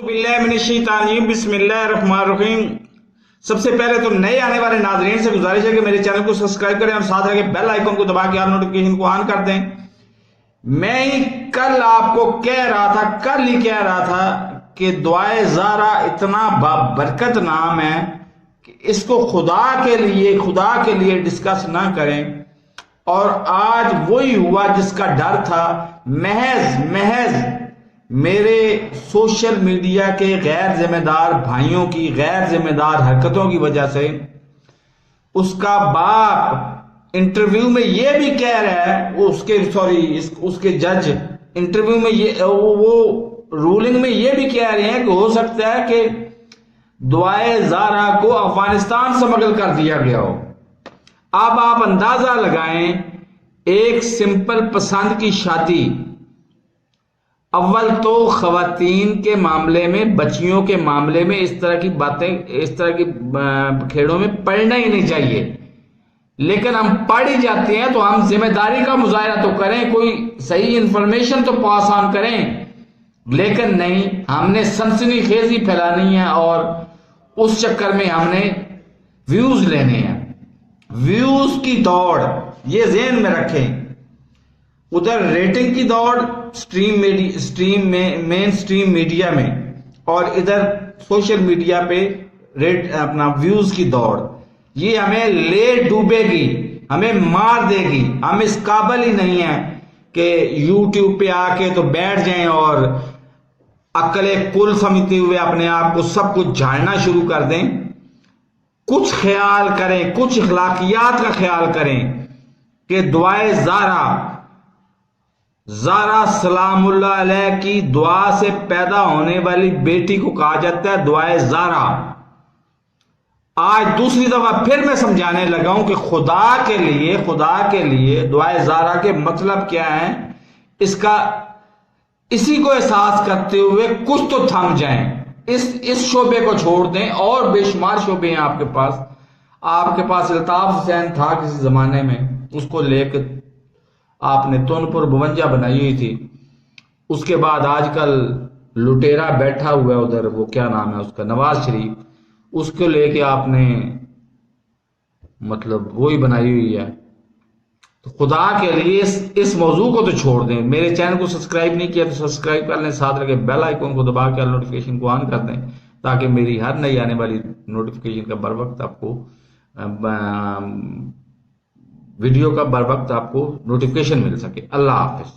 بسم اللہ الرحمن الرحیم۔ سب سے پہلے تو نئے آنے والے ناظرین سے گزارش ہے کہ میرے چینل کو سبسکرائب کریں اور ساتھ رکھے بیل آئیکن کو دبا کے نوٹیفیکیشن کو آن کر دیں۔ میں ہی کل آپ کو کہہ رہا تھا کہ دعائے زارا اتنا بابرکت نام ہے کہ اس کو خدا کے لیے ڈسکس نہ کریں، اور آج وہی ہوا جس کا ڈر تھا۔ محض میرے سوشل میڈیا کے غیر ذمہ دار بھائیوں کی غیر ذمہ دار حرکتوں کی وجہ سے اس کا باپ انٹرویو میں یہ بھی کہہ رہا ہے، اس کے جج انٹرویو میں وہ رولنگ میں یہ بھی کہہ رہے ہیں کہ ہو سکتا ہے کہ دعائے زارا کو افغانستان سمگل کر دیا گیا ہو۔ اب آپ اندازہ لگائیں، ایک سمپل پسند کی شادی، اول تو خواتین کے معاملے میں، بچیوں کے معاملے میں اس طرح کی باتیں، اس طرح کی کھیڑوں میں پڑنا ہی نہیں چاہیے، لیکن ہم پڑھ ہی جاتے ہیں تو ہم ذمہ داری کا مظاہرہ تو کریں، کوئی صحیح انفارمیشن تو پاس آن کریں، لیکن نہیں، ہم نے سنسنی خیزی پھیلانی ہے اور اس چکر میں ہم نے ویوز لینے ہیں۔ ویوز کی دوڑ، یہ ذہن میں رکھیں، ادھر ریٹنگ کی دوڑ مین سٹریم میڈیا میں، اور ادھر سوشل میڈیا پہ اپنا ویوز کی دوڑ، یہ ہمیں لے ڈوبے گی، ہمیں مار دے گی۔ ہم اس قابل ہی نہیں ہیں کہ یوٹیوب پہ آ کے تو بیٹھ جائیں اور عقل کل سمجھتے ہوئے اپنے آپ کو سب کچھ جھاڑنا شروع کر دیں۔ کچھ خیال کریں، کچھ اخلاقیات کا خیال کریں کہ دعائے زارا سلام اللہ علیہ کی دعا سے پیدا ہونے والی بیٹی کو کہا جاتا ہے دعائے زارا۔ آج دوسری دفعہ پھر میں سمجھانے لگا ہوں کہ خدا کے لیے دعائے زارا کے مطلب کیا ہے، اسی کو احساس کرتے ہوئے کچھ تو تھم جائیں، اس شعبے کو چھوڑ دیں، اور بے شمار شعبے ہیں آپ کے پاس الطاف حسین تھا کسی زمانے میں، اس کو لے کے آپ نے تون پر 52 بنائی ہوئی تھی۔ اس کے بعد آج کل لٹیرا بیٹھا ہوا ہے ادھر، وہ کیا نام ہے اس کا، نواز شریف، اس کو لے کے آپ نے مطلب وہی بنائی ہوئی ہے۔ تو خدا کے لیے اس موضوع کو تو چھوڑ دیں۔ میرے چینل کو سبسکرائب نہیں کیا تو سبسکرائب کر لیں، ساتھ رکھے بیل آئیکن کو دبا کے نوٹیفیکیشن کو آن کر دیں، تاکہ میری ہر نئی آنے والی نوٹیفیکیشن کا بر وقت آپ کو ویڈیو کا بر وقت آپ کو نوٹیفیکیشن مل سکے۔ اللہ حافظ۔